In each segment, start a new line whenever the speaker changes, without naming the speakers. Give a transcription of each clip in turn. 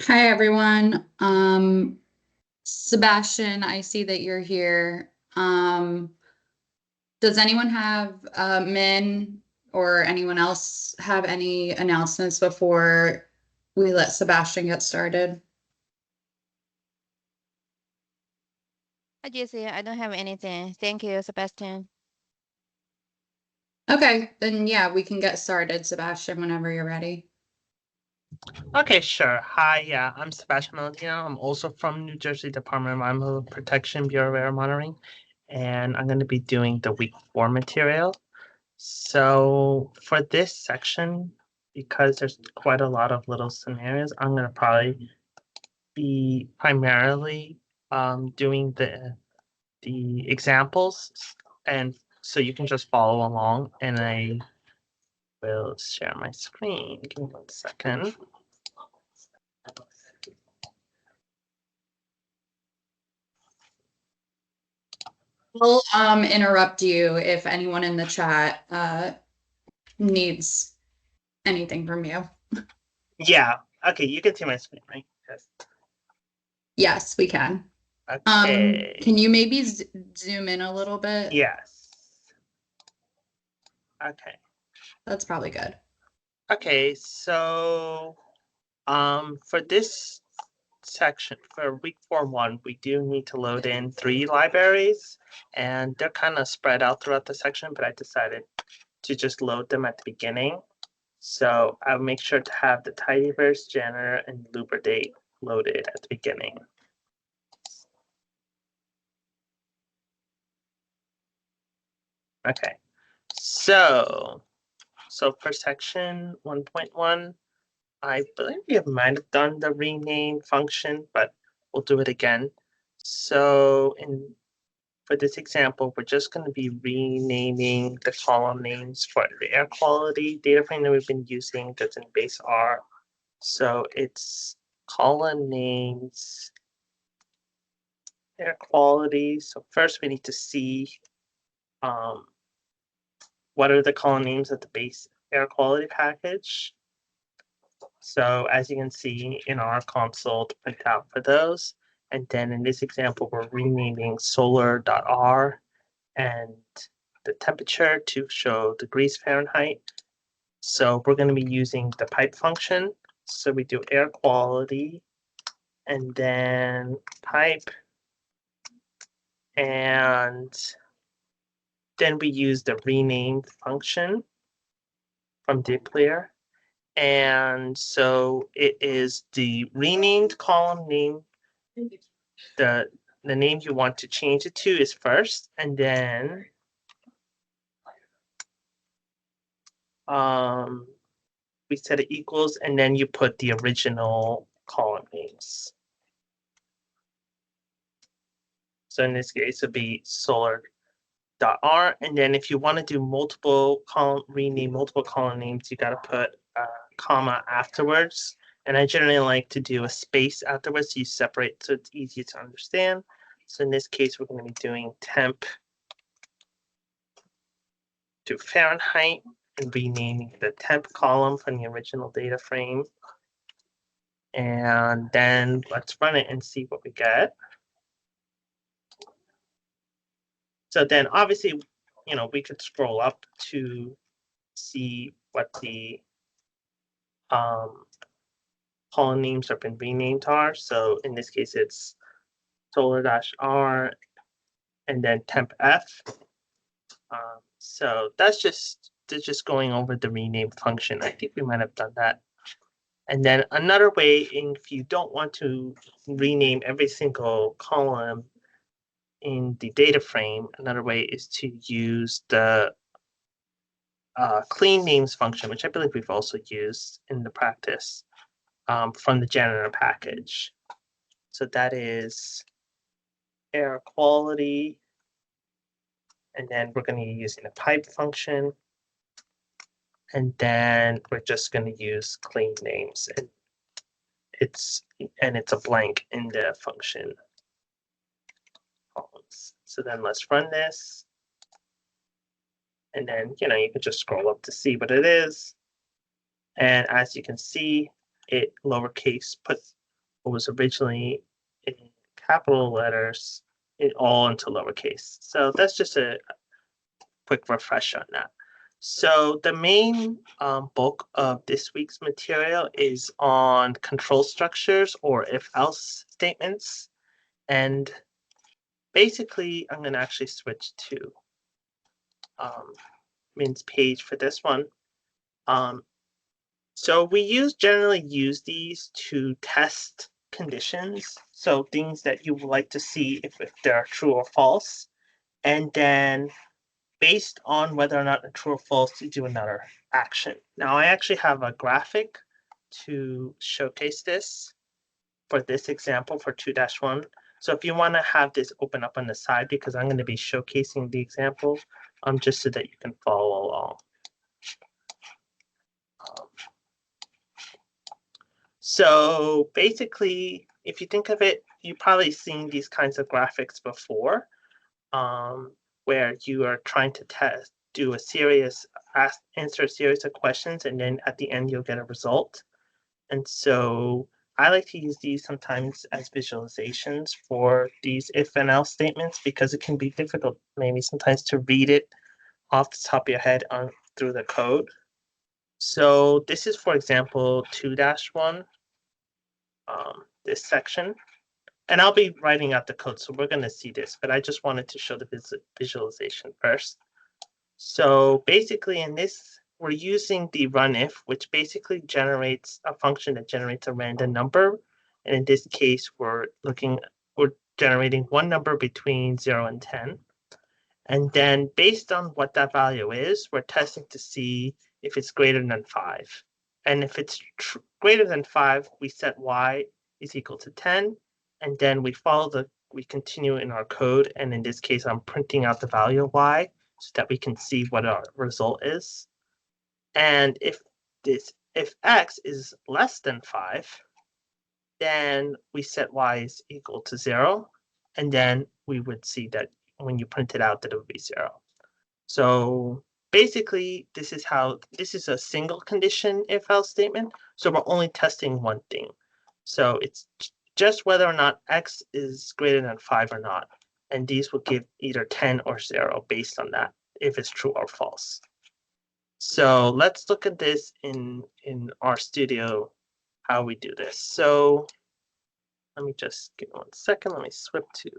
Hi, everyone. Sebastian, I see that you're here. Does anyone have, Min or anyone else have any announcements before we let Sebastian get started?
Hi, Jesse. I don't have anything. Thank you, Sebastian.
Okay, then yeah, we can get started, Sebastian, whenever you're ready.
Okay, sure. Hi, yeah, I'm Sebastian Valentino. I'm also from New Jersey Department of Environmental Protection, Bureau of Air Monitoring, and I'm going to be doing the week 4 material. So for this section, because there's quite a lot of little scenarios, I'm going to probably be primarily doing the examples, and so you can just follow along, and I will share my screen. Give me 1 second.
We'll interrupt you if anyone in the chat needs anything from you.
Yeah. Okay, you can see my screen, right? Yes.
Yes, we can.
Okay.
Can you maybe zoom in a little bit?
Yes. Okay.
That's probably good.
Okay, so for this section, for week 4.1, we do need to load in 3 libraries, and they're kind of spread out throughout the section, but I decided to just load them at the beginning. So I'll make sure to have the tidyverse, janitor, and lubridate loaded at the beginning. Okay, so for section 1.1, I believe we might have done the rename function, but we'll do it again. So for this example, we're just going to be renaming the column names for the air quality data frame that we've been using that's in base R. So it's column names, air quality. So first we need to see what are the column names of the base air quality package. So as you can see in our console to print out for those. And then in this example, we're renaming solar.r and the temperature to show degrees Fahrenheit. So we're going to be using the pipe function. So we do air quality and then pipe. And then we use the rename function from dplyr. And so it is the renamed column name. The name you want to change it to is first, and then we set it equals, and then you put the original column names. So in this case, it'd be solar.r, and then if you want to do multiple column, rename multiple column names, you got to put a comma afterwards. And I generally like to do a space afterwards so you separate so it's easier to understand. So in this case, we're going to be doing temp to Fahrenheit and renaming the temp column from the original data frame. And then let's run it and see what we get. So then obviously, we could scroll up to see what the column names have been renamed are. So in this case, it's solar-r and then temp f. So that's just going over the rename function. I think we might have done that. And then another way, if you don't want to rename every single column in the data frame, another way is to use the clean names function, which I believe we've also used in the practice from the janitor package. So that is air quality. And then we're going to be using the pipe function. And then we're just going to use clean names. And it's a blank in the function columns. So then let's run this. And then, you can just scroll up to see what it is. And as you can see, it lowercase what was originally in capital letters it all into lowercase. So that's just a quick refresher on that. So the main bulk of this week's material is on control structures or if-else statements. And basically, I'm going to actually switch to Min's page for this one. So we generally use these to test conditions. So things that you would like to see if they're true or false. And then based on whether or not they're true or false, you do another action. Now I actually have a graphic to showcase this for this example for 2-1. So if you want to have this open up on the side, because I'm going to be showcasing the example, just so that you can follow along. So basically, if you think of it, you've probably seen these kinds of graphics before, where you are trying to answer a series of questions, and then at the end you'll get a result. And so I like to use these sometimes as visualizations for these if and else statements, because it can be difficult maybe sometimes to read it off the top of your head through the code. So this is, for example, 2-1, this section. And I'll be writing out the code, so we're going to see this, but I just wanted to show the visualization first. So basically in this, we're using the runIf, which basically generates a function that generates a random number. And in this case, we're generating one number between 0 and 10. And then based on what that value is, we're testing to see if it's greater than 5. And if it's greater than 5, we set y is equal to 10. And then we continue in our code. And in this case, I'm printing out the value of y so that we can see what our result is. And if x is less than 5, then we set y is equal to 0. And then we would see that when you print it out, that it would be 0. So basically, this is a single condition if-else statement. So we're only testing one thing. So it's just whether or not x is greater than 5 or not. And these will give either 10 or 0 based on that, if it's true or false. So let's look at this in RStudio, how we do this. So let me just give me 1 second. Let me switch to.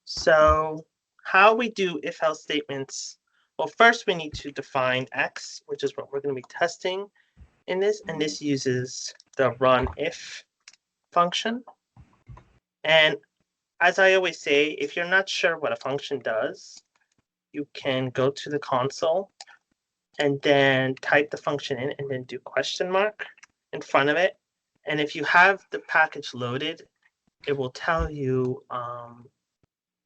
So how we do if-else statements. Well, first we need to define x, which is what we're going to be testing in this. And this uses the runIf function. And as I always say, if you're not sure what a function does, you can go to the console and then type the function in and then do question mark in front of it. And if you have the package loaded, it will tell you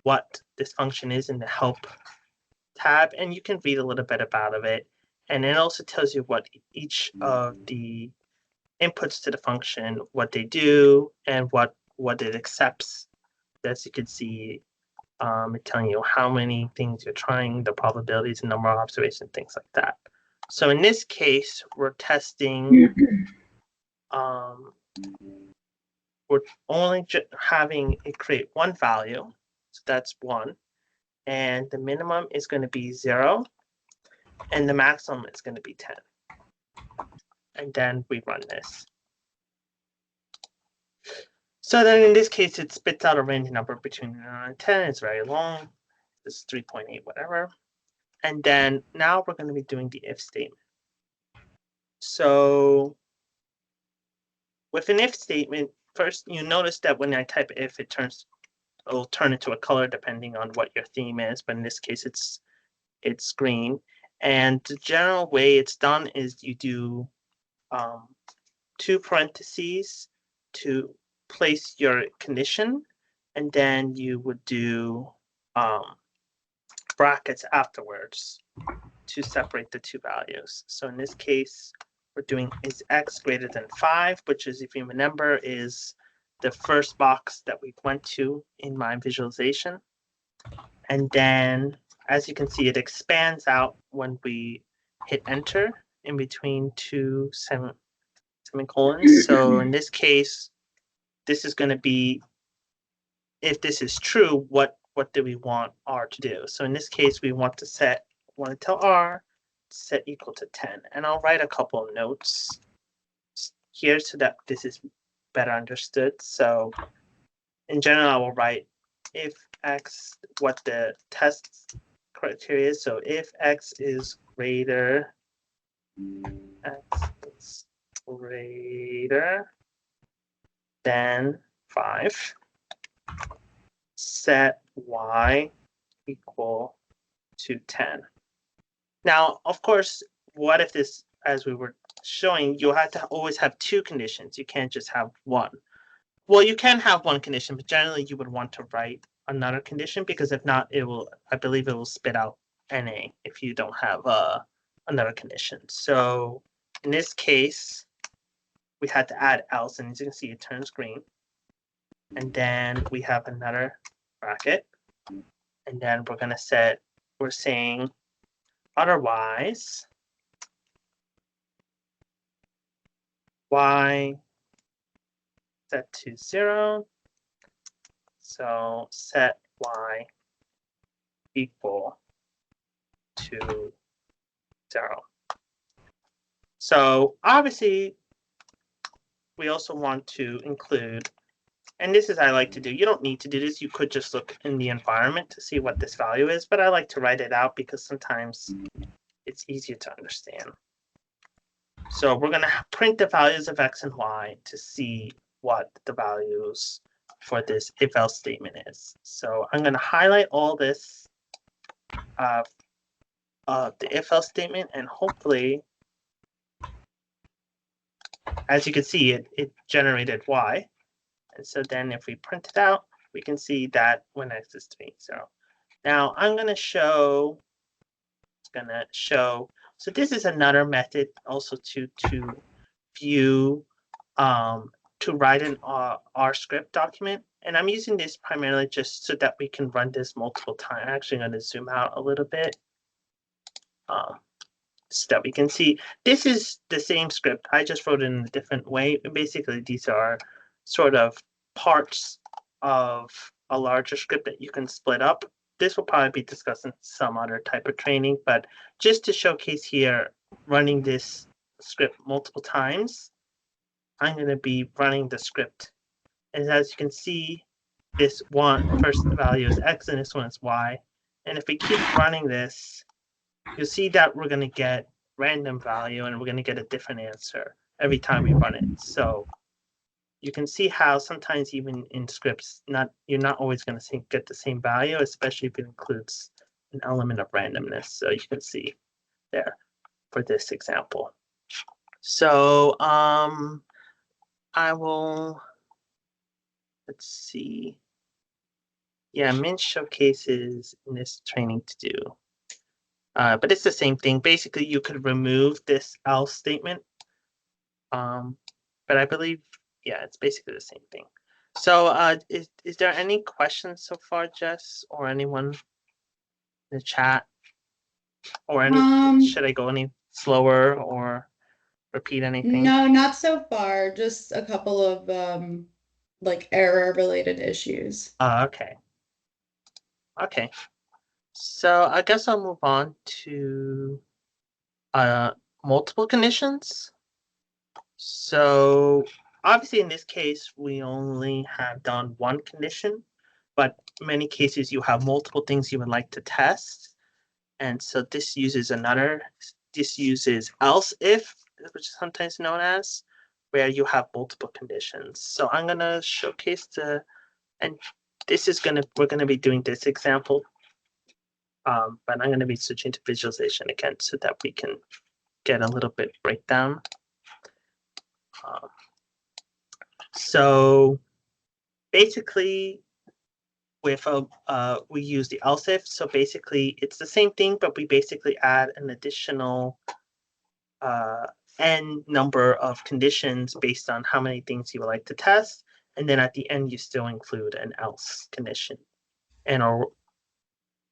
what this function is in the help tab, and you can read a little bit about it. And it also tells you what each of the inputs to the function, what they do, and what it accepts. As you can see, it's telling you how many things you're trying, the probabilities, the number of observations, things like that. So in this case, we're testing, we're only having it create one value. So that's 1. And the minimum is going to be 0. And the maximum is going to be 10. And then we run this. So then in this case, it spits out a range number between 0 and 10. It's very long. It's 3.8, whatever. And then now we're going to be doing the if statement. So with an if statement, first you notice that when I type if, it'll turn into a color depending on what your theme is. But in this case, it's green. And the general way it's done is you do 2 parentheses to place your condition, and then you would do brackets afterwards to separate the 2 values. So in this case, we're doing is x greater than 5, which is, if you remember, is the first box that we went to in my visualization. And then, as you can see, it expands out when we hit enter in between 2 semicolons. So in this case, this is going to be, if this is true, what do we want R to do? So in this case, we want to tell R set equal to 10. And I'll write a couple of notes here so that this is better understood. So in general, I will write if X, what the test criteria is. So if X is greater than 5, set Y equal to 10. Now, of course, what if this, as we were showing, you have to always have two conditions. You can't just have one. Well, you can have one condition, but generally you would want to write another condition, because if not, I believe it will spit out NA if you don't have another condition. So in this case, we had to add else, and as you can see, it turns green. And then we have another bracket, and then we're saying otherwise Y set to 0. So set Y equal to 0. So obviously, we also want to include, and this is I like to do, you don't need to do this, you could just look in the environment to see what this value is, but I like to write it out because sometimes it's easier to understand. So we're going to print the values of X and Y to see what the values for this if-else statement is. So I'm going to highlight all this, the if-else statement, and hopefully, as you can see, it generated Y. And so then if we print it out, we can see that when X is 3. So now I'm going to show, so this is another method also to view, to write an R script document. And I'm using this primarily just so that we can run this multiple times. I'm actually going to zoom out a little bit so that we can see. This is the same script. I just wrote it in a different way. Basically, these are sort of parts of a larger script that you can split up. This will probably be discussed in some other type of training, but just to showcase here, running this script multiple times, I'm going to be running the script. And as you can see, this one first value is X and this one is Y. And if we keep running this, you'll see that we're going to get random value and we're going to get a different answer every time we run it. So you can see how sometimes even in scripts, you're not always going to get the same value, especially if it includes an element of randomness. So you can see there for this example. So I will, let's see. Yeah, Mint showcases in this training to do. But it's the same thing. Basically, you could remove this else statement. But I believe, yeah, it's basically the same thing. So is there any questions so far, Jess, or anyone in the chat? Or any, should I go any slower or repeat anything?
No, not so far. Just a couple of like error related issues.
Okay. Okay. So I guess I'll move on to multiple conditions. So obviously in this case, we only have done one condition, but in many cases you have multiple things you would like to test. And so this uses else if, which is sometimes known as, where you have multiple conditions. So I'm going to showcase and this is we're going to be doing this example. But I'm going to be switching to visualization again so that we can get a little bit breakdown. So basically, with we use the else if. So basically, it's the same thing, but we basically add an additional n number of conditions based on how many things you would like to test, and then at the end you still include an else condition, and I'll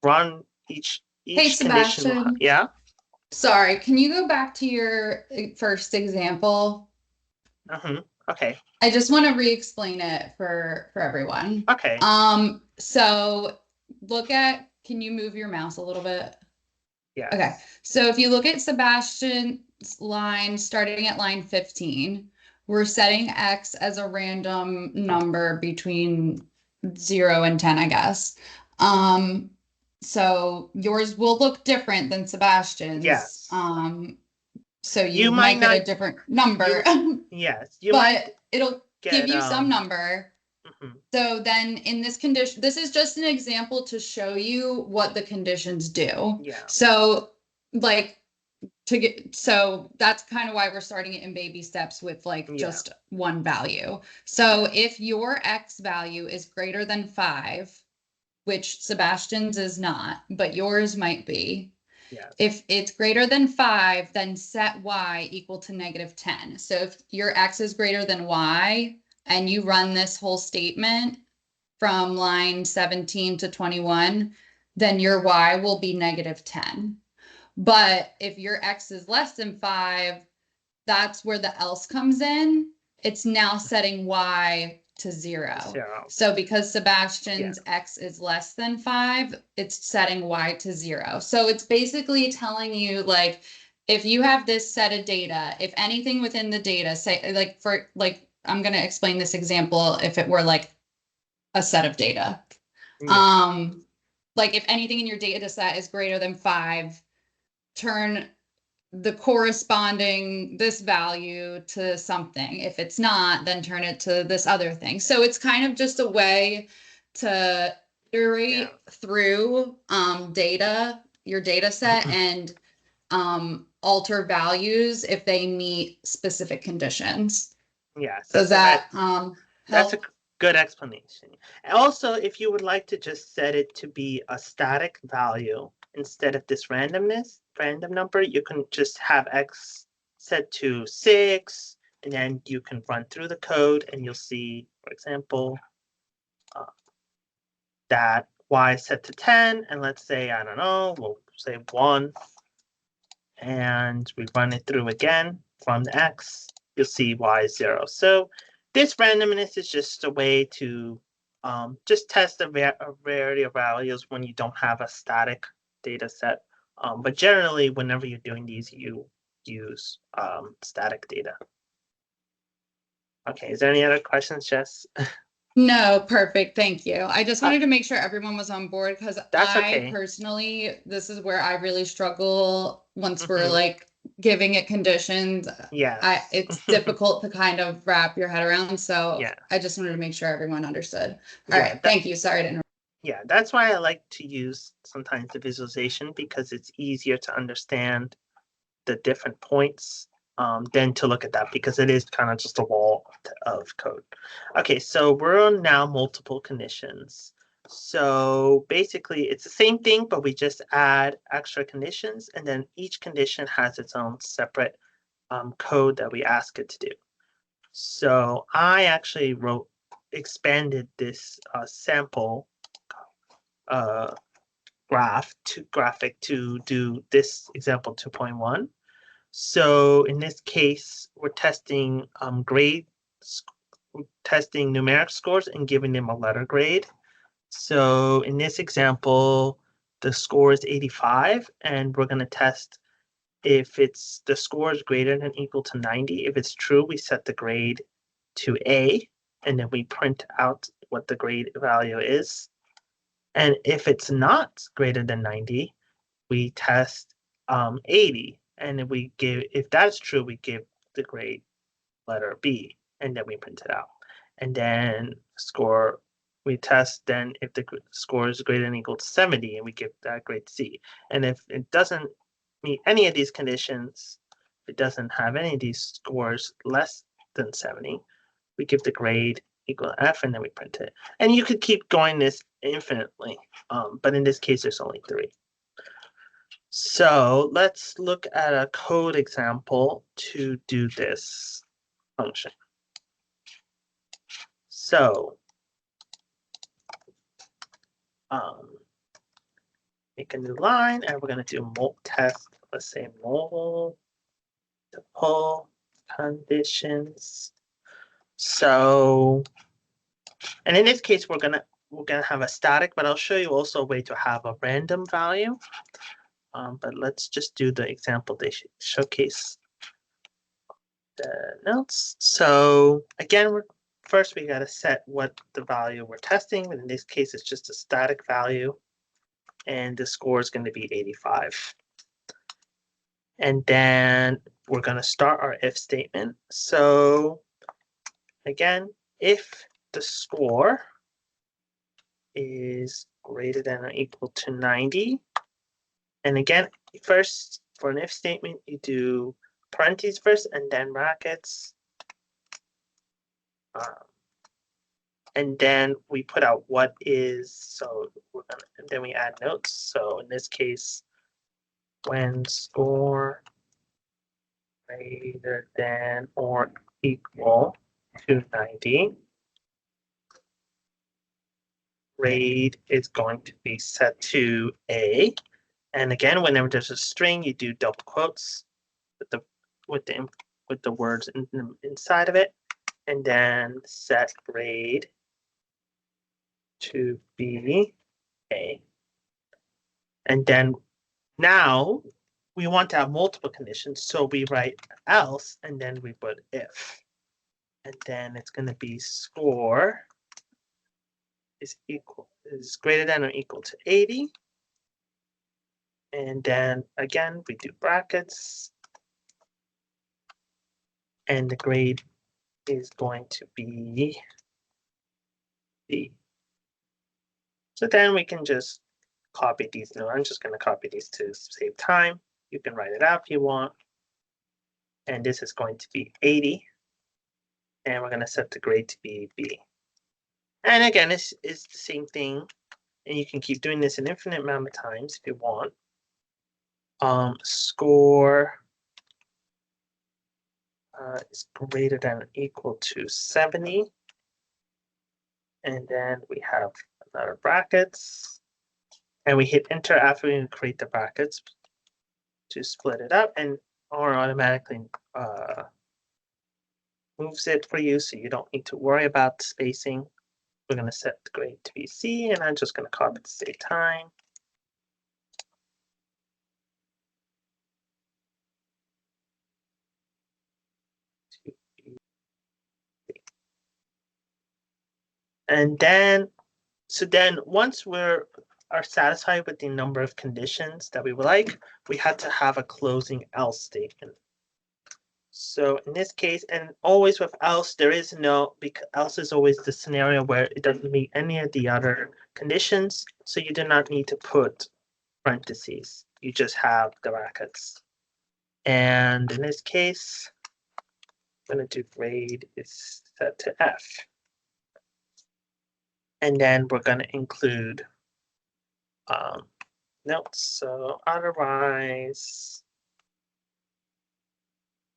run each
Hey,
condition.
Sebastian.
Yeah.
Sorry, can you go back to your first example?
Okay.
I just want to re-explain it for everyone.
Okay.
So can you move your mouse a little bit?
Yes.
Okay. So if you look at Sebastian's line, starting at line 15, we're setting X as a random number between 0 and 10, I guess. So yours will look different than Sebastian's.
Yes.
So you
You
might
might
get a
not-
different number.
Yes. You
but
might
it'll give
get,
you some number.
mhm.
So then in this condition, this is just an example to show you what the conditions do.
Yeah.
So like so that's kind of why we're starting it in baby steps with like
Yeah.
just one value. So if your X value is greater than 5, which Sebastian's is not, but yours might be.
Yes.
If it's greater than 5, then set Y equal to -10. So if your X is greater than Y and you run this whole statement from line 17 to 21, then your Y will be -10. But if your X is less than 5, that's where the else comes in. It's now setting Y to 0.
0.
So because Sebastian's X is less than 5, it's setting Y to 0. So it's basically telling you, like, if you have this set of data, if anything within the data, say I'm going to explain this example if it were like a set of data.
Yeah.
Like if anything in your data set is greater than 5, turn the corresponding this value to something. If it's not, then turn it to this other thing. So it's kind of just a way to iterate through your data set, and alter values if they meet specific conditions.
Yes.
Does that
That's
help?
a good explanation. And also, if you would like to just set it to be a static value instead of this random number, you can just have X set to 6, and then you can run through the code and you'll see, for example, that Y is set to 10, and let's say, I don't know, we'll say 1, and we run it through again from the X, you'll see Y is 0. So this randomness is just a way to just test a variety of values when you don't have a static data set. But generally, whenever you're doing these, you use static data. Okay, is there any other questions, Jess?
No, perfect. Thank you. I just wanted to make sure everyone was on board, because
That's
I
okay.
personally, this is where I really struggle once we're
Mhm.
like giving it conditions.
Yes.
It's difficult to kind of wrap your head around. So
Yeah.
I just wanted to make sure everyone understood. All
Yeah,
right. Thank you. Sorry to interrupt.
Yeah, that's why I like to use sometimes the visualization, because it's easier to understand the different points than to look at that, because it is kind of just a wall of code. Okay, so we're on now multiple conditions. So basically it's the same thing, but we just add extra conditions, and then each condition has its own separate code that we ask it to do. So I actually expanded this sample graphic to do this example 2.1. So in this case, we're testing testing numeric scores and giving them a letter grade. So in this example, the score is 85, and we're going to test if the score is greater than or equal to 90. If it's true, we set the grade to A, and then we print out what the grade value is. And if it's not greater than 90, we test 80, and if that's true, we give the grade letter B, and then we print it out. And then we test then if the score is greater than or equal to 70, and we give that grade C. And if it doesn't meet any of these conditions, if it doesn't have any of these scores less than 70, we give the grade equal to F, and then we print it. And you could keep going this infinitely, but in this case, there's only 3. So let's look at a code example to do this function. So make a new line, and we're going to do mult test. Let's say multiple conditions. So, and in this case, we're gonna have a static, but I'll show you also a way to have a random value. But let's just do the example they showcase the notes. So again, first we got to set what the value we're testing. In this case, it's just a static value, and the score is going to be 85. And then we're going to start our if statement. So again, if the score is greater than or equal to 90, and again, first for an if statement, you do parentheses first and then brackets. And then we put out what is, so and then we add notes. So in this case, when score greater than or equal to 90, grade is going to be set to A. And again, whenever there's a string, you do double quotes with the words inside of it, and then set grade to be A. And then now we want to have multiple conditions, so we write else and then we put if. And then it's going to be score is greater than or equal to 80. And then again, we do brackets. And the grade is going to be B. So then we can just copy these. No, I'm just going to copy these to save time. You can write it out if you want. And this is going to be 80. And we're going to set the grade to be B. And again, it's the same thing. And you can keep doing this an infinite amount of times if you want. Score is greater than or equal to 70. And then we have another brackets. And we hit enter after we create the brackets to split it up, and R automatically moves it for you, so you don't need to worry about spacing. We're going to set the grade to be C, and I'm just going to copy to save time. And then, so then once we're satisfied with the number of conditions that we would like, we had to have a closing else statement. So in this case, and always with else, there is no, because else is always the scenario where it doesn't meet any of the other conditions. So you do not need to put parentheses. You just have the brackets. And in this case, I'm going to do grade is set to F. And then we're going to include notes. So otherwise,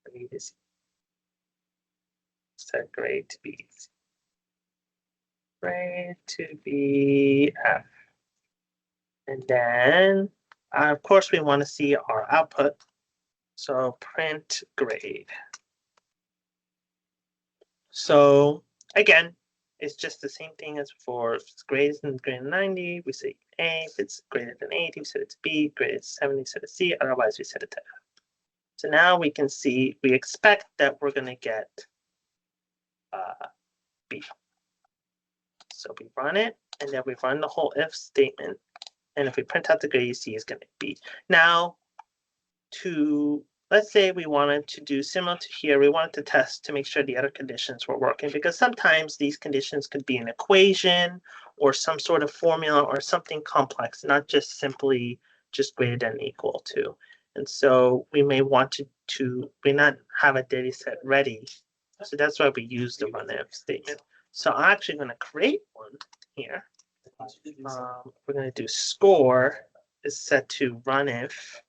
grade is set grade to be F. And then, of course, we want to see our output. So print grade. So again, it's just the same thing as before. If it's greater than 90, we say A. If it's greater than 80, we set it to B. Greater than 70, we set it to C. Otherwise, we set it to F. So now we can see, we expect that we're going to get B. So we run it, and then we run the whole if statement. And if we print out the grade, you see is going to be. Now, let's say we wanted to do similar to here, we wanted to test to make sure the other conditions were working, because sometimes these conditions could be an equation or some sort of formula or something complex, not just simply just greater than or equal to. And so we may want to not have a data set ready. So that's why we use the run if statement. So I'm actually going to create one here. We're going to do score is set to run if.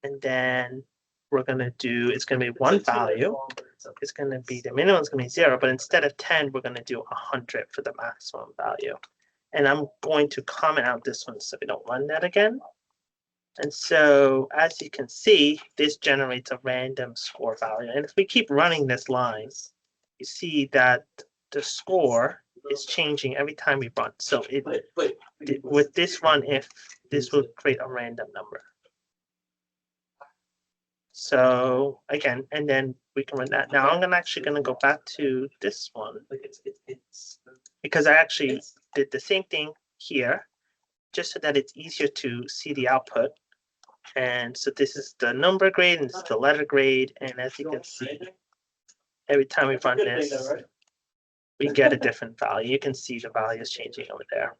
And then we're going to do, it's going to be one value. It's going to be, the minimum is going to be 0, but instead of 10, we're going to do 100 for the maximum value. And I'm going to comment out this one so we don't run that again. And so as you can see, this generates a random score value. And if we keep running this line, you see that the score is changing every time we run. So with this run, if this will create a random number. So again, and then we can run that. Now I'm actually going to go back to this one because I actually did the same thing here, just so that it's easier to see the output. And so this is the number grade and this is the letter grade. And as you can see, every time we run this, we get a different value. You can see the values changing over there.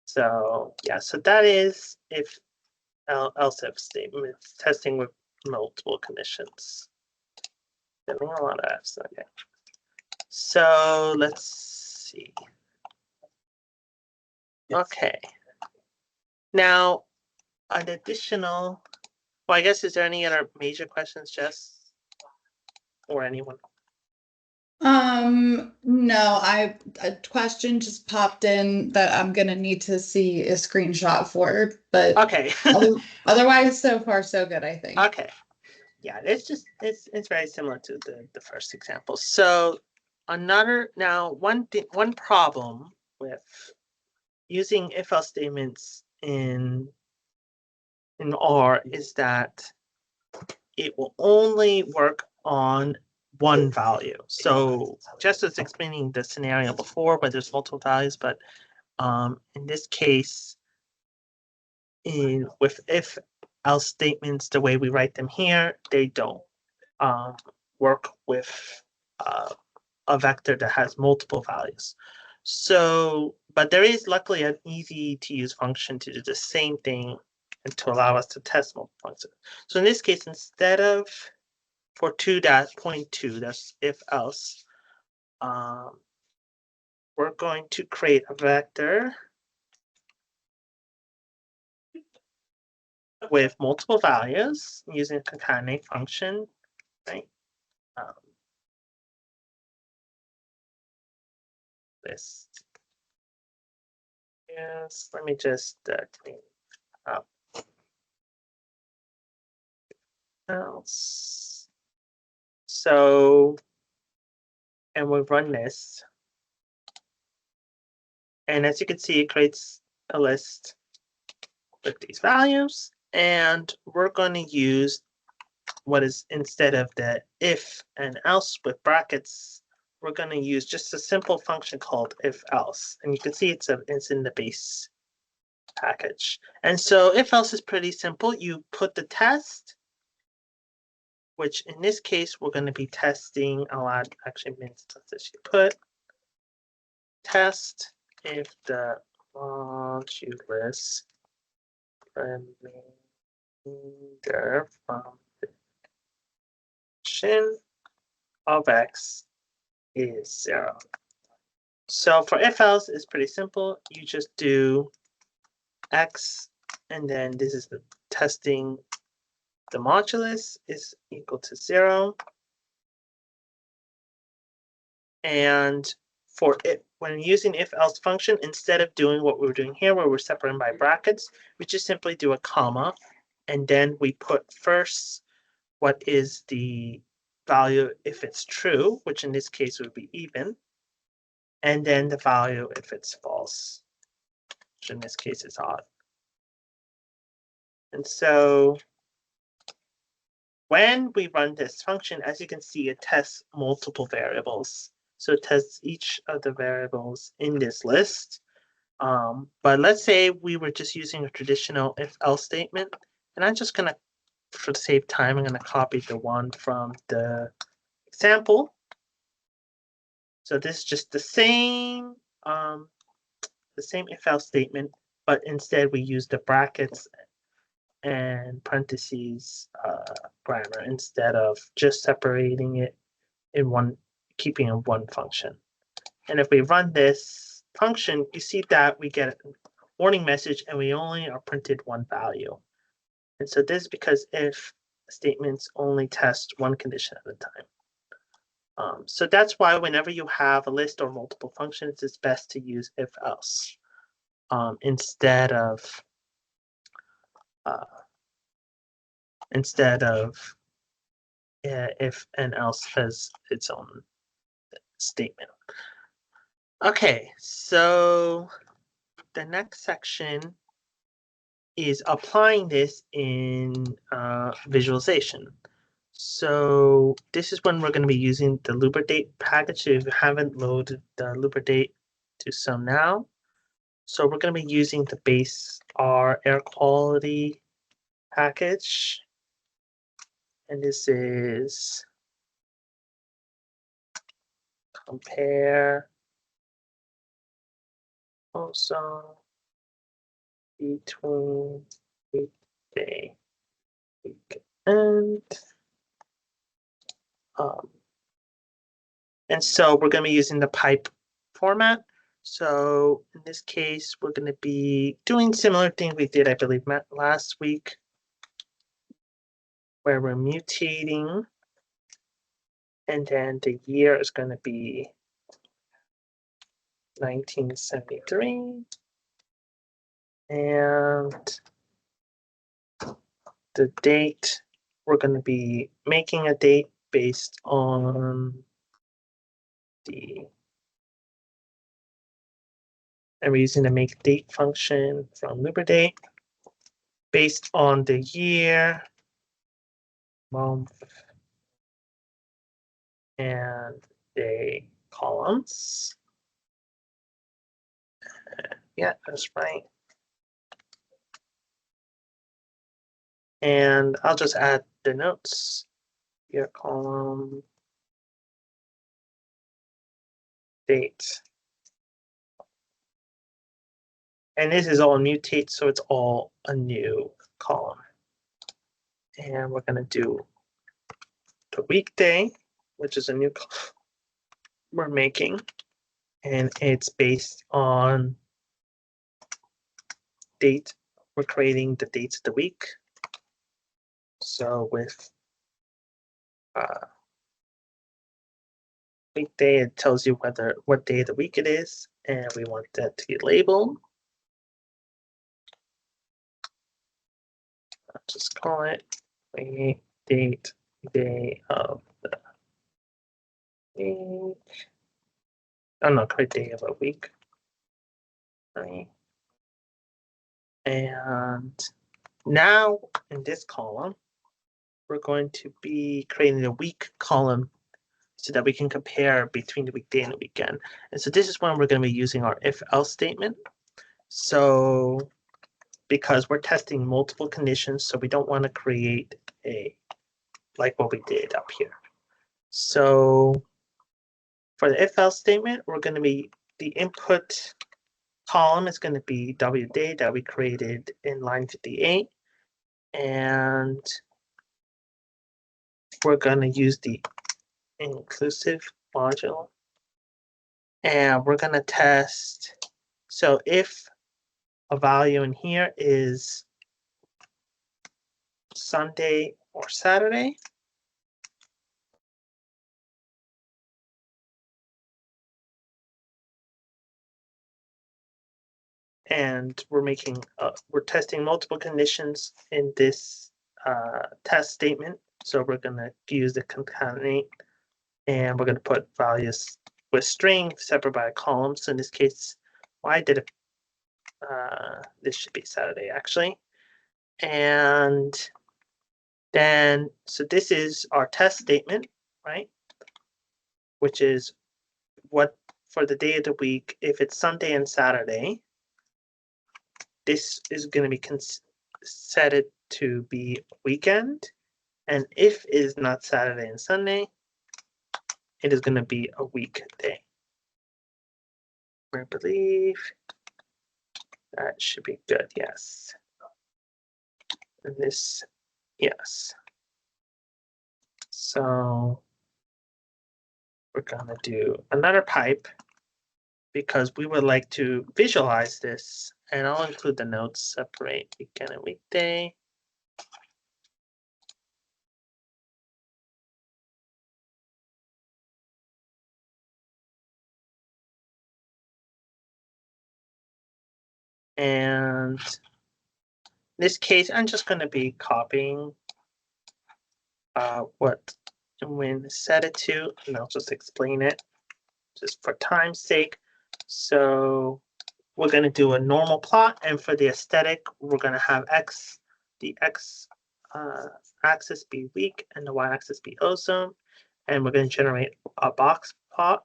So yeah, so that is if else if statements, testing with multiple conditions. Getting a lot of F's, okay. So let's see. Okay. Now, an additional, well, I guess, is there any other major questions, Jess? Or anyone?
No, a question just popped in that I'm gonna need to see a screenshot for, but
Okay.
otherwise, so far, so good, I think.
Okay. Yeah, it's very similar to the first example. So one problem with using if-else statements in R is that it will only work on one value. So just as explaining the scenario before, where there's multiple values, but in this case, with if-else statements, the way we write them here, they don't work with a vector that has multiple values. So, but there is luckily an easy to use function to do the same thing and to allow us to test multiple functions. So in this case, instead of for 2.2, that's if else, we're going to create a vector with multiple values using a concatenate function, right? List. Yes, let me just clean up. Else. So, and we run this. And as you can see, it creates a list with these values. And we're going to use what is instead of the if and else with brackets, we're going to use just a simple function called if else. And you can see it's in the base package. And so if else is pretty simple. You put the test, which in this case, we're going to be testing a lot, actually means that you put test if the modulus remainder from the function of x is 0. So for if else, it's pretty simple. You just do x, and then this is the testing. The modulus is equal to 0. And for it, when using if else function, instead of doing what we're doing here, where we're separating by brackets, we just simply do a comma, and then we put first what is the value if it's true, which in this case would be even, and then the value if it's false, which in this case is odd. And so when we run this function, as you can see, it tests multiple variables. So it tests each of the variables in this list. But let's say we were just using a traditional if-else statement. And I'm just going to, for the sake of time, I'm going to copy the one from the example. So this is just the same if-else statement, but instead we use the brackets and parentheses grammar instead of just separating it in one, keeping in one function. And if we run this function, you see that we get a warning message and we only are printed one value. And so this is because if statements only test one condition at a time. So that's why whenever you have a list or multiple functions, it's best to use if else instead of instead of if and else as its own statement. Okay, so the next section is applying this in visualization. So this is when we're going to be using the Lubridate package. If you haven't loaded the Lubridate, do so now. So we're going to be using the base R air quality package. And this is compare also between weekday, weekend. And so we're going to be using the pipe format. So in this case, we're going to be doing similar thing we did, I believe, last week, where we're mutating. And then the year is going to be 1973. And the date, we're going to be making a date based on and we're using the make date function from Lubridate based on the year, month, and day columns. Yeah, that's right. And I'll just add the notes. Year column, date. And this is all mutate, so it's all a new column. And we're going to do the weekday, which is a new column we're making. And it's based on date. We're creating the dates of the week. So with weekday, it tells you what day of the week it is, and we want that to get labeled. I'll just call it week, date, day of the week. Oh no, correct day of a week. Right. And now in this column, we're going to be creating a week column so that we can compare between the weekday and the weekend. And so this is when we're going to be using our if-else statement. So because we're testing multiple conditions, so we don't want to create like what we did up here. So for the if-else statement, we're going to be the input column is going to be wday that we created in line 58. And we're going to use the inclusive module. And we're going to test. So if a value in here is Sunday or Saturday, and we're testing multiple conditions in this test statement. So we're going to use the concatenate, and we're going to put values with string separate by a column. So in this case, why did it? This should be Saturday actually. And then, so this is our test statement, right? Which is what for the day of the week, if it's Sunday and Saturday, this is going to be set it to be weekend. And if it is not Saturday and Sunday, it is going to be a weekday. I believe that should be good, yes. And this, yes. So we're going to do another pipe because we would like to visualize this, and I'll include the notes, separate weekend and weekday. And this case, I'm just going to be copying what when set it to, and I'll just explain it just for time's sake. So we're going to do a normal plot, and for the aesthetic, we're going to have the x axis be weak and the y-axis be ozone, and we're going to generate a box plot.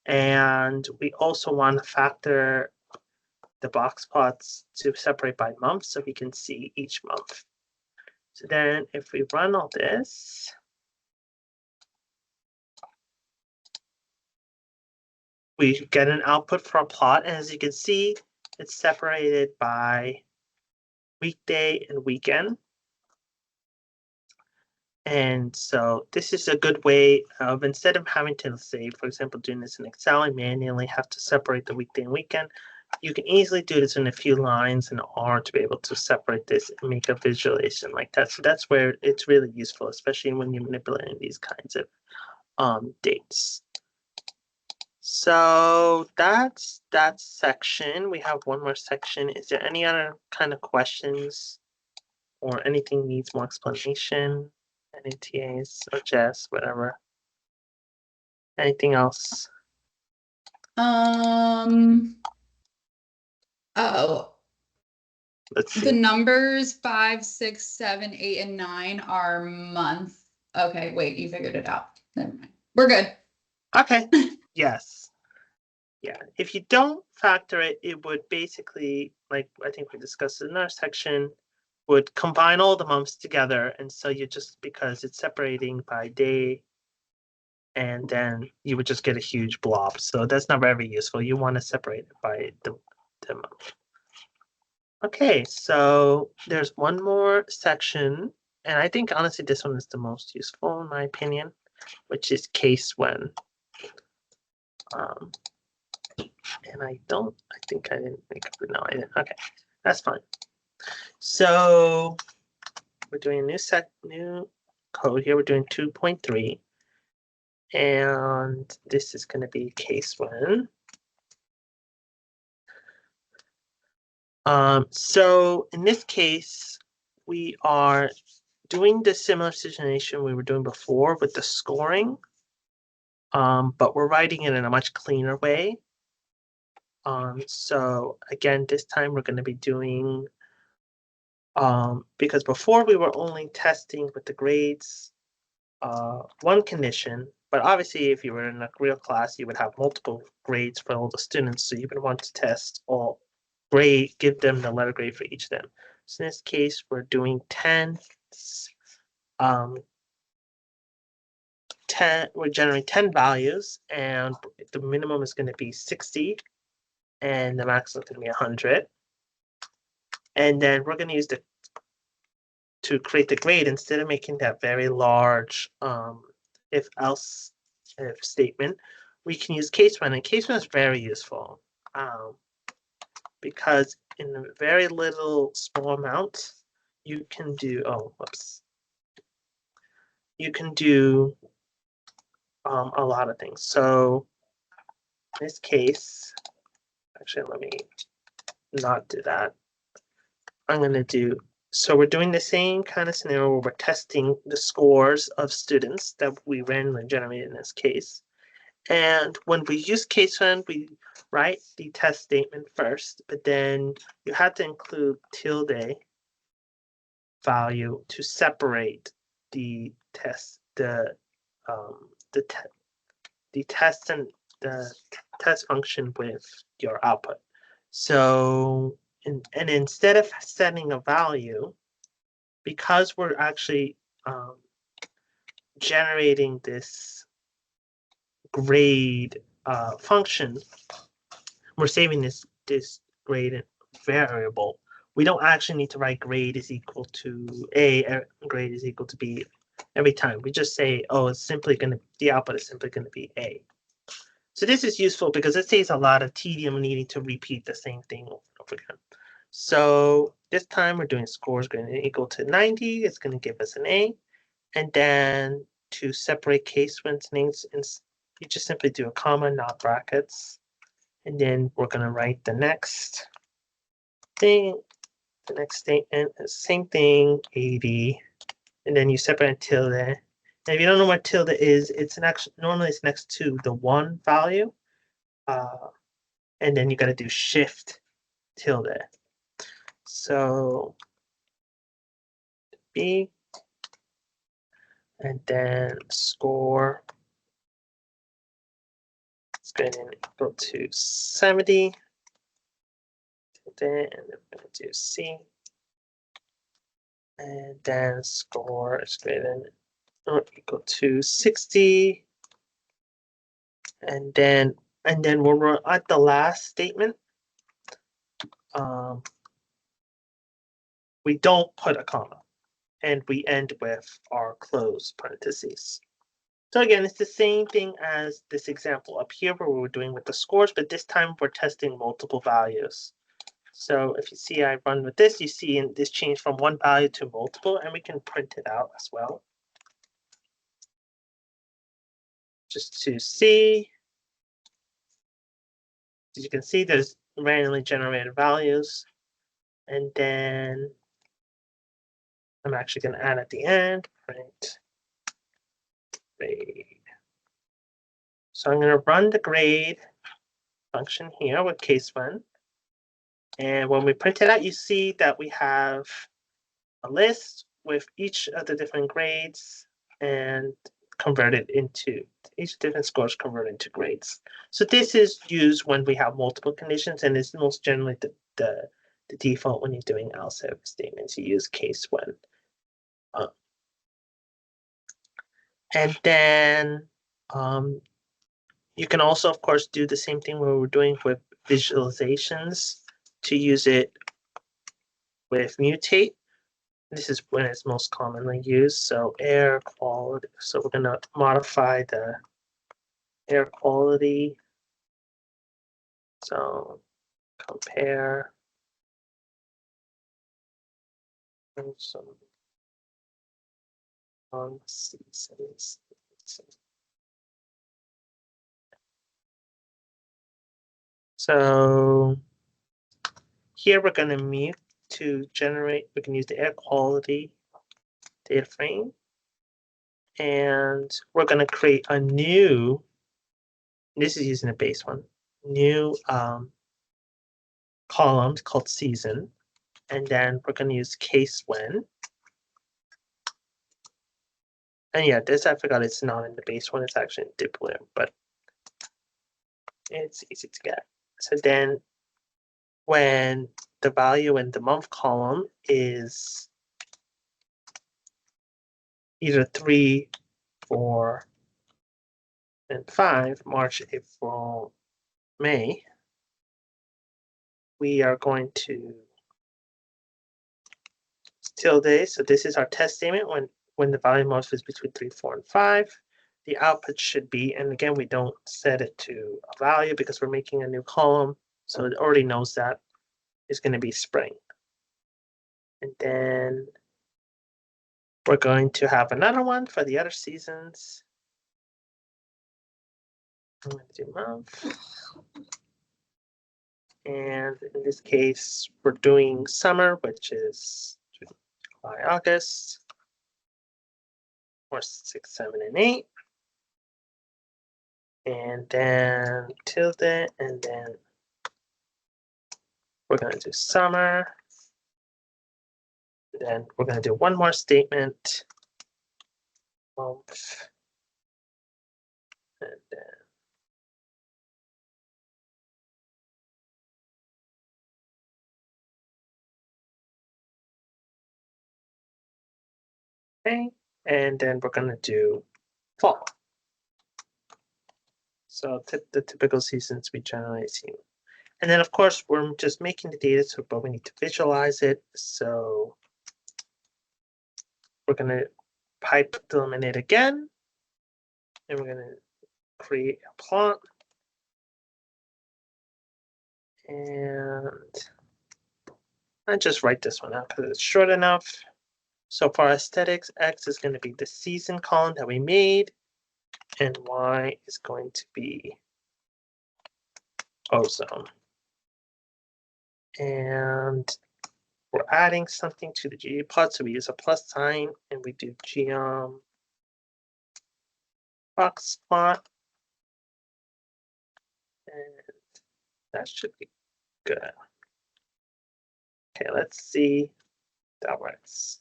And we also want to factor the box plots to separate by month so we can see each month. So then if we run all this, we get an output for a plot. And as you can see, it's separated by weekday and weekend. And so this is a good way of, instead of having to say, for example, doing this in Excel and manually have to separate the weekday and weekend, you can easily do this in a few lines in R to be able to separate this and make a visualization like that. So that's where it's really useful, especially when you're manipulating these kinds of dates. So that's that section. We have one more section. Is there any other kind of questions or anything needs more explanation? Any TAs or Jess, whatever. Anything else?
Oh,
Let's
the
see.
numbers 5, 6, 7, 8, and 9 are month. Okay, wait, you figured it out. Never mind. We're good.
Okay. Yes. Yeah. If you don't factor it, it would basically, like I think we discussed in our section, would combine all the months together. And so you just, because it's separating by day, and then you would just get a huge blob. So that's not very useful. You want to separate it by the month. Okay, so there's one more section, and I think honestly this one is the most useful in my opinion, which is case when. And I think I didn't make up. No, I didn't. Okay, that's fine. So we're doing a new code here. We're doing 2.3, and this is going to be case when. So in this case, we are doing the similar situation we were doing before with the scoring, but we're writing it in a much cleaner way. So again, this time we're going to be doing, because before we were only testing with the grades, one condition, but obviously if you were in a real class, you would have multiple grades for all the students. So you would want to test all grade, give them the letter grade for each of them. So in this case, we're doing 10. We're generating 10 values, and the minimum is going to be 60, and the maximum is going to be 100. And then we're going to use to create the grade, instead of making that very large if statement, we can use case when, and case when is very useful because in a very little small amount, you can do, you can do a lot of things. So in this case, actually, let me not do that. I'm going to do, so we're doing the same kind of scenario where we're testing the scores of students that we randomly generated in this case. And when we use case when, we write the test statement first, but then you have to include tilde value to separate the test, the test and the test function with your output. So, and instead of setting a value, because we're actually generating this grade function, we're saving this grade variable. We don't actually need to write grade is equal to A, grade is equal to B every time. We just say, oh, it's simply going to, the output is simply going to be A. So this is useful because it saves a lot of tedium needing to repeat the same thing over and over again. So this time we're doing scores greater than or equal to 90. It's going to give us an A. And then to separate case when names, you just simply do a comma, not brackets. And then we're going to write the next thing. The next statement is same thing, 80, and then you separate tilde. And if you don't know what tilde is, it's normally it's next to the 1 value, and then you got to do shift tilde. So B, and then score is going to equal to 70. Then I'm going to do C, and then score is greater than or equal to 60. And then when we're at the last statement, we don't put a comma, and we end with our close parentheses. So again, it's the same thing as this example up here where we were doing with the scores, but this time we're testing multiple values. So if you see I run with this, you see this change from 1 value to multiple, and we can print it out as well. Just to see, as you can see, there's randomly generated values. And then I'm actually going to add at the end, print grade. So I'm going to run the grade function here with case1. And when we print it out, you see that we have a list with each of the different grades and converted into each different scores converted into grades. So this is used when we have multiple conditions, and it's most generally the default when you're doing else if statements. You use case1. And then you can also, of course, do the same thing where we're doing with visualizations to use it with mutate. This is when it's most commonly used. So air quality. So we're going to modify the air quality. So compare. Some seasons. So here we're going to mute to generate. We can use the air quality data frame, and we're going to create a new. This is using a base one. New column called season, and then we're going to use case when. And yeah, this I forgot it's not in the base one. It's actually in Dipler, but it's easy to get. So then when the value in the month column is either 3, 4, and 5, March, April, May, we are going to tilde. So this is our test statement when the value month is between 3, 4, and 5. The output should be, and again, we don't set it to a value because we're making a new column. So it already knows that it's going to be spring. And then we're going to have another one for the other seasons. I'm going to do month. And in this case, we're doing summer, which is July, August, or 6, 7, and 8. And then tilde, and then we're going to do summer. Then we're going to do one more statement. Month. And then okay. And then we're going to do fall. So the typical seasons we generally see. And then, of course, we're just making the data, but we need to visualize it. So we're going to pipe delimited again. And we're going to create a plot. And I just write this one out because it's short enough. So for aesthetics, X is going to be the season column that we made, and Y is going to be ozone. And we're adding something to the ggplot, so we use a plus sign and we do geom box plot, and that should be good. Okay, let's see if that works.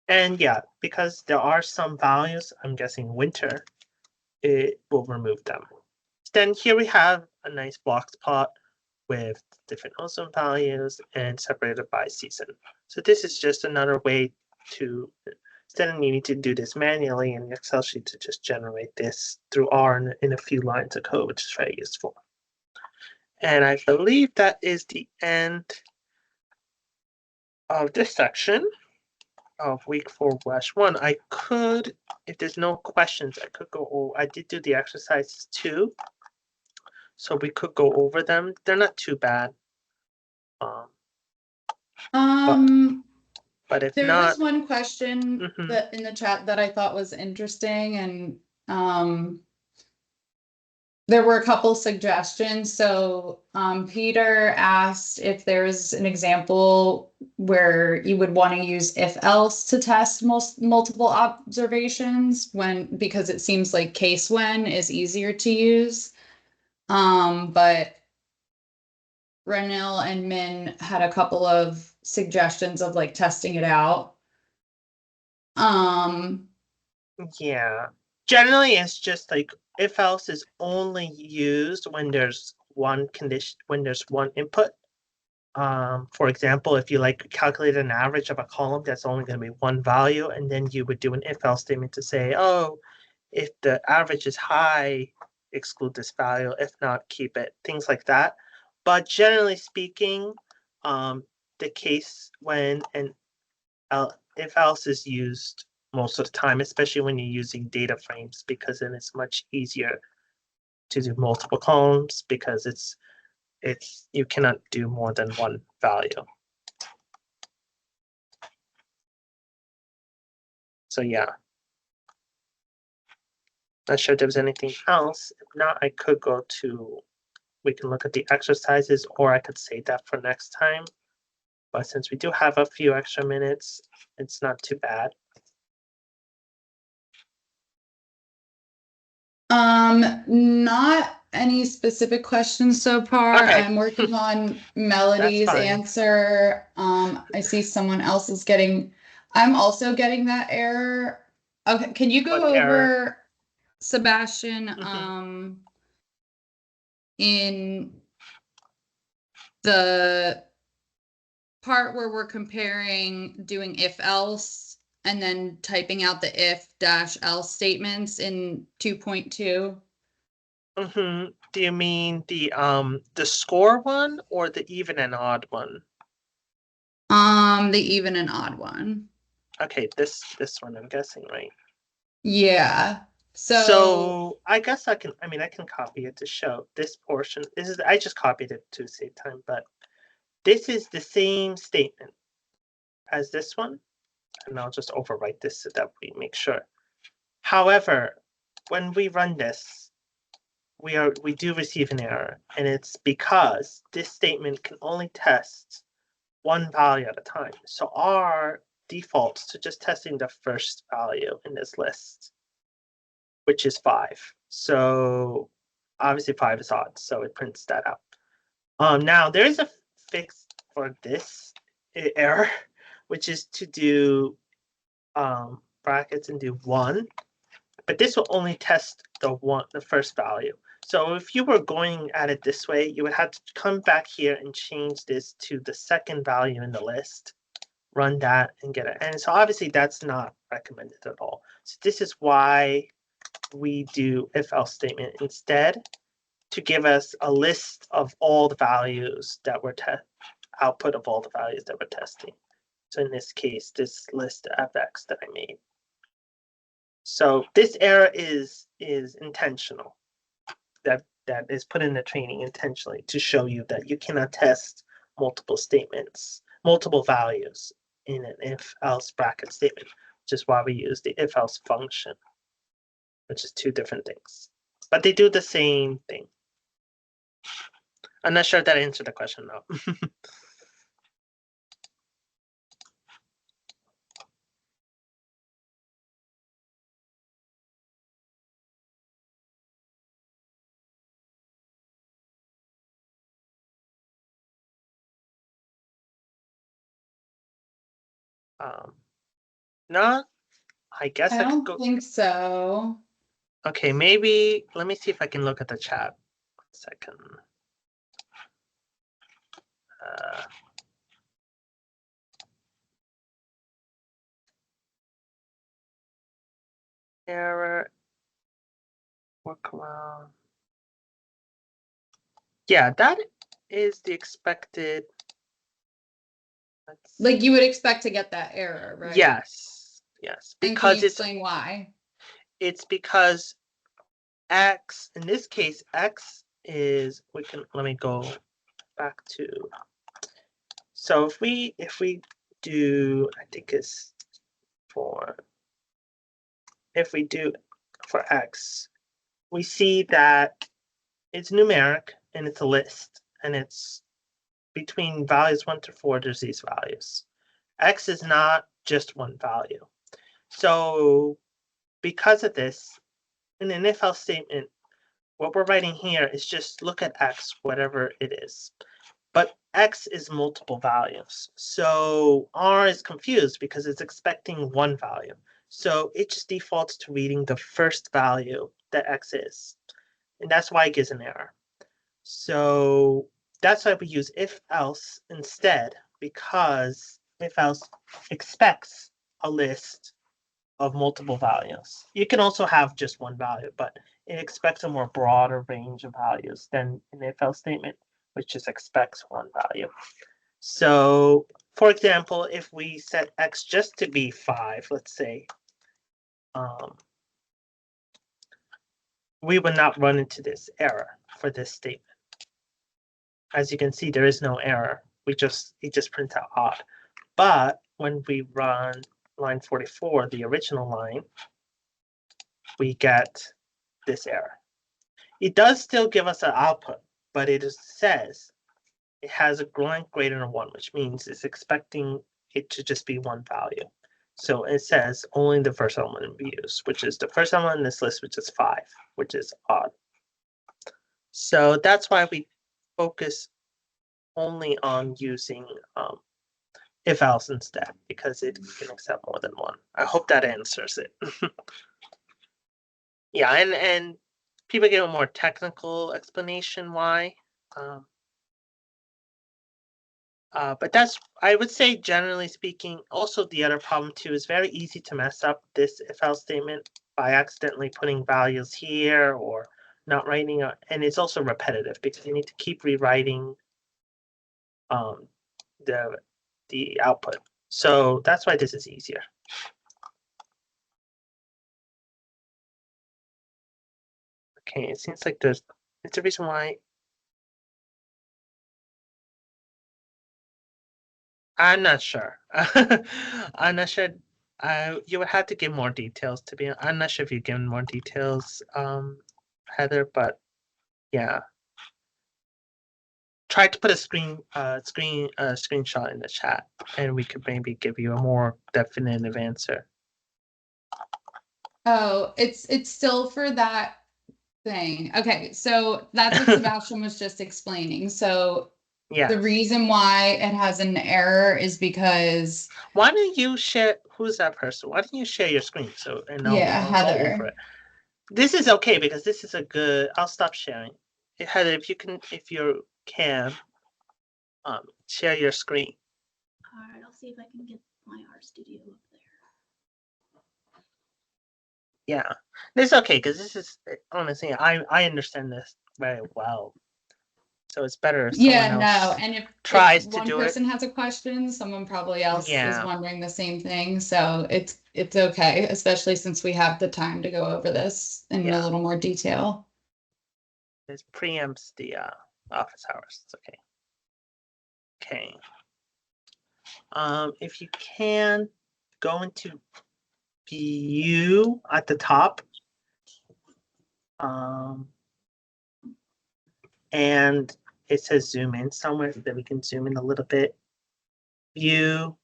And yeah, because there are some values, I'm guessing winter, it will remove them. Then here we have a nice blocks plot with different ozone values and separated by season. So this is just another way to, instead of needing to do this manually in the Excel sheet, to just generate this through R in a few lines of code, which is very useful. And I believe that is the end of this section of week 4/1. I could, if there's no questions, I could go over, I did do the exercises too. So we could go over them. They're not too bad. But if
There
not,
was one question
Mhm.
that in the chat that I thought was interesting, and there were a couple suggestions. So Peter asked if there's an example where you would want to use if else to test multiple observations because it seems like case when is easier to use. But Renil and Min had a couple of suggestions of like testing it out.
Yeah, generally it's just like if else is only used when there's one condition, when there's one input. For example, if you like calculate an average of a column, that's only going to be one value, and then you would do an if else statement to say, oh, if the average is high, exclude this value. If not, keep it. Things like that. But generally speaking, the case when an if else is used most of the time, especially when you're using data frames, because then it's much easier to do multiple columns because it's you cannot do more than one value. So yeah. Not sure if there was anything else. If not, I could go to, we can look at the exercises, or I could save that for next time. But since we do have a few extra minutes, it's not too bad.
Not any specific questions so far.
Okay.
I'm working on Melody's
fine.
answer. I see someone else is getting, I'm also getting that error. Okay, can you go
What error?
over, Sebastian,
Mhm.
in the part where we're comparing doing if else and then typing out the if dash else statements in 2.2?
Do you mean the score one or the even and odd one?
The even and odd one.
Okay, this one I'm guessing, right?
Yeah.
So I guess I can copy it to show this portion. I just copied it to save time, but this is the same statement as this one. And I'll just overwrite this so that we make sure. However, when we run this, we do receive an error, and it's because this statement can only test one value at a time. So our defaults to just testing the first value in this list, which is 5. So obviously 5 is odd, so it prints that out. Now there is a fix for this error, which is to do brackets and do 1, but this will only test the first value. So if you were going at it this way, you would have to come back here and change this to the second value in the list, run that and get it. And so obviously that's not recommended at all. So this is why we do if else statement instead, to give us a list of all the values that we're output of all the values that we're testing. So in this case, this list fx that I made. So this error is intentional. That is put in the training intentionally to show you that you cannot test multiple statements, multiple values in an if-else bracket statement, which is why we use the if-else function, which is two different things. But they do the same thing. I'm not sure if that answered the question though. No, I guess
I
I could
don't
go.
think so.
Okay, maybe let me see if I can look at the chat. 1 second. Error. Workaround. Yeah, that is the expected.
Like you would expect to get that error, right?
Yes,
And can
because
you explain why?
it's because X, in this case, X is, let me go back to, so if we do, I think it's if we do for X, we see that it's numeric and it's a list and it's between values 1 to 4, there's these values. X is not just one value. So because of this, in an if-else statement, what we're writing here is just look at X, whatever it is. But X is multiple values. So R is confused because it's expecting one value. So it just defaults to reading the first value that X is. And that's why it gives an error. So that's why we use if-else instead, because if-else expects a list of multiple values. You can also have just one value, but it expects a more broader range of values than an if-else statement, which just expects one value. So, for example, if we set X just to be 5, let's say, we would not run into this error for this statement. As you can see, there is no error. It just prints out odd. But when we run line 44, the original line, we get this error. It does still give us an output, but it says it has a line greater than 1, which means it's expecting it to just be one value. So it says only the first element will be used, which is the first element in this list, which is 5, which is odd. So that's why we focus only on using if-else instead, because it can accept more than one. I hope that answers it. Yeah, and people give a more technical explanation why. But that's, I would say, generally speaking, also the other problem too is very easy to mess up this if-else statement by accidentally putting values here or not writing, and it's also repetitive because you need to keep rewriting the output. So that's why this is easier. Okay, it seems like it's a reason why. I'm not sure. I'm not sure. You would have to give more details to be. I'm not sure if you've given more details, Heather, but yeah. Try to put a screenshot in the chat, and we could maybe give you a more definitive answer.
Oh, it's still for that thing. Okay, so that's what Sebastian was just explaining. So
Yeah.
the reason why it has an error is because
Why don't you share? Who's that person? Why don't you share your screen and I'll go
Heather.
over it. This is okay because this is a good. I'll stop sharing. Heather, if you can, share your screen.
All right, I'll see if I can get my RStudio up there.
Yeah, this is okay because this is honestly, I understand this very well. So it's better if someone else
and if
tries to
one
do
person
it.
has a question, someone probably else is
Yeah.
wondering the same thing. So it's okay, especially since we have the time to go over this in a little more detail.
This preempts the office hours. It's okay. Okay. If you can go into view at the top. And it says zoom in somewhere so that we can zoom in a little bit. View.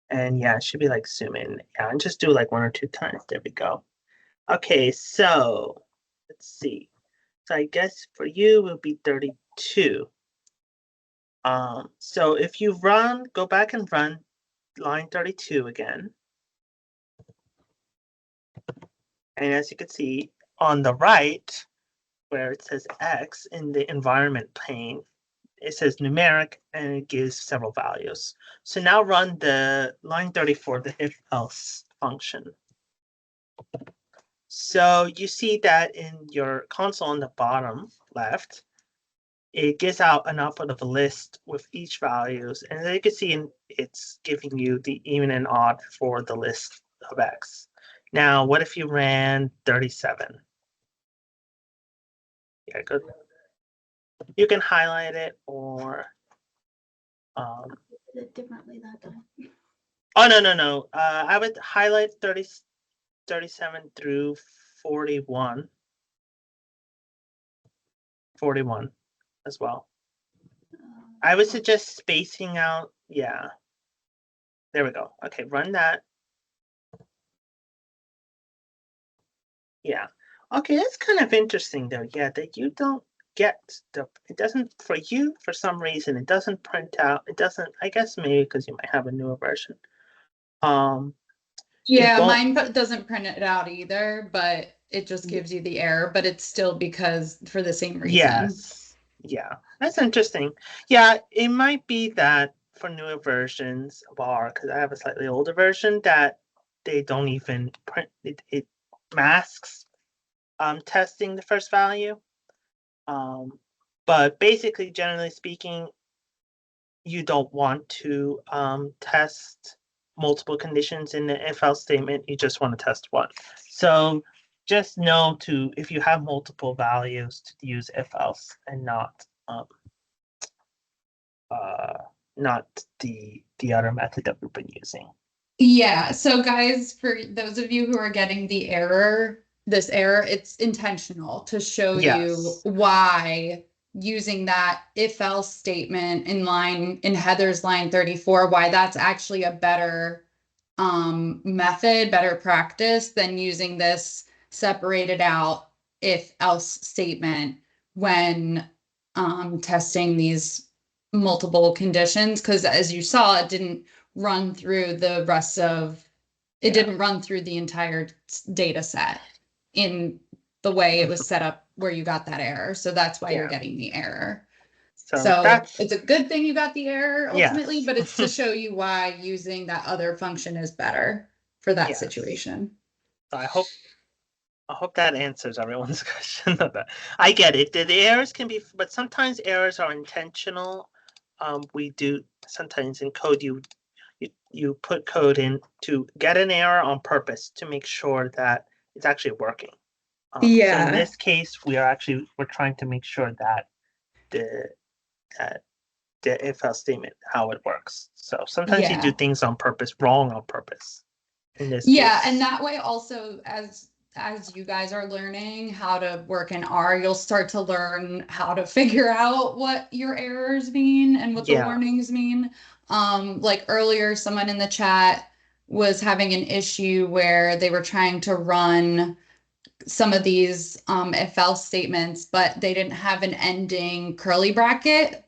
And yeah, it should be like zoom in. Yeah, and just do like 1 or 2 times. There we go. Okay, so let's see. So I guess for you it will be 32. So if you go back and run line 32 again. And as you can see on the right, where it says X in the environment pane, it says numeric and it gives several values. So now run the line 34, the if else function. So you see that in your console on the bottom left, it gives out an output of a list with each values. And as you can see, it's giving you the even and odd for the list of X. Now, what if you ran 37? Yeah, good. You can highlight it or
Did it differently that time.
oh no. I would highlight 37 through 41. 41 as well. I would suggest spacing out. Yeah. There we go. Okay, run that. Yeah. Okay, that's kind of interesting though. Yeah, that you don't get it doesn't, for you, for some reason, it doesn't print out. It doesn't, I guess maybe because you might have a newer version.
Yeah,
won't-
mine doesn't print it out either, but it just gives you the error, but it's still because for the same reason.
Yes. Yeah, that's interesting. Yeah, it might be that for newer versions of R, because I have a slightly older version, that they don't even print it. It masks testing the first value. But basically, generally speaking, you don't want to test multiple conditions in the if else statement. You just want to test one. So just know to, if you have multiple values, to use if else and not the other method that we've been using.
Yeah, so guys, for those of you who are getting the error, this error, it's intentional to show you
Yes.
why using that if else statement in Heather's line 34, why that's actually a better method, better practice than using this separated out if else statement when testing these multiple conditions. Because as you saw, it didn't run through the rest of it, didn't run through the entire data set in the way it was set up where you got that error. So that's why you're getting the error. So
that's,
it's a good thing you got the error ultimately,
Yes.
but it's to show you why using that other function is better for that
Yes.
situation.
I hope that answers everyone's question of that. I get it. The errors can be, but sometimes errors are intentional. We do sometimes in code you put code in to get an error on purpose to make sure that it's actually working. So in this case, we're trying to make sure that the if else statement, how it works. So sometimes you do things on purpose, wrong on purpose. In this case.
And that way also as you guys are learning how to work in R, you'll start to learn how to figure out what your errors mean and what the warnings mean. Like earlier, someone in the chat was having an issue where they were trying to run some of these if else statements, but they didn't have an ending curly bracket.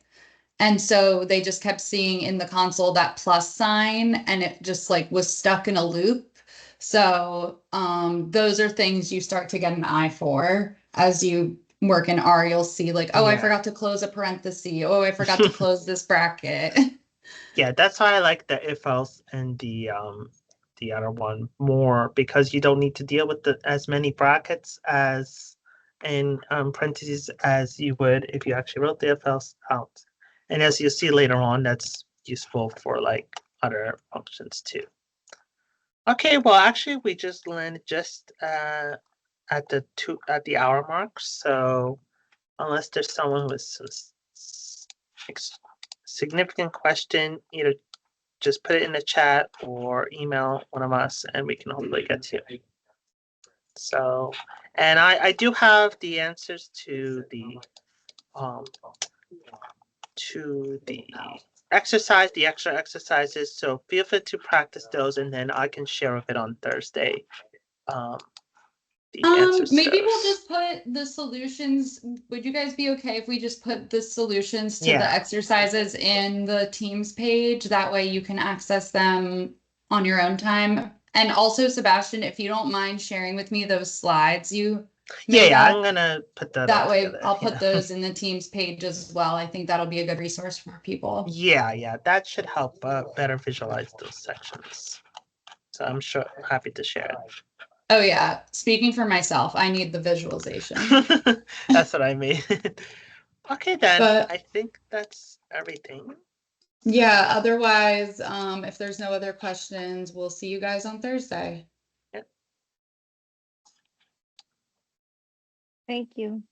And so they just kept seeing in the console that plus sign and it just like was stuck in a loop. So those are things you start to get an eye for as you work in R. You'll see like, oh, I forgot to close a parenthesis. Oh, I forgot to close this bracket.
Yeah, that's why I like the if else and the other one more, because you don't need to deal with as many brackets as in parentheses as you would if you actually wrote the if else out. And as you'll see later on, that's useful for like other functions too. Okay, well actually we just landed just at the hour mark. So unless there's someone with some significant question, either just put it in the chat or email one of us and we can hopefully get to it. So, and I do have the answers to the to the exercise, the extra exercises. So feel free to practice those, and then I can share with it on Thursday. The answers to
Maybe we'll
those.
just put the solutions. Would you guys be okay if we just put the solutions to the
Yeah.
exercises in the Teams page? That way you can access them on your own time. And also, Sebastian, if you don't mind sharing with me those slides you made
Yeah,
up,
I'm gonna put that.
that
all
way
together,
I'll put
yeah.
those in the Teams page as well. I think that'll be a good resource for people.
Yeah, that should help better visualize those sections. So I'm happy to share
Oh yeah, speaking for myself, I need the visualization.
it. That's what I mean. Okay, then
But-
I think that's everything.
Yeah, otherwise, if there's no other questions, we'll see you guys on Thursday.
Thank you.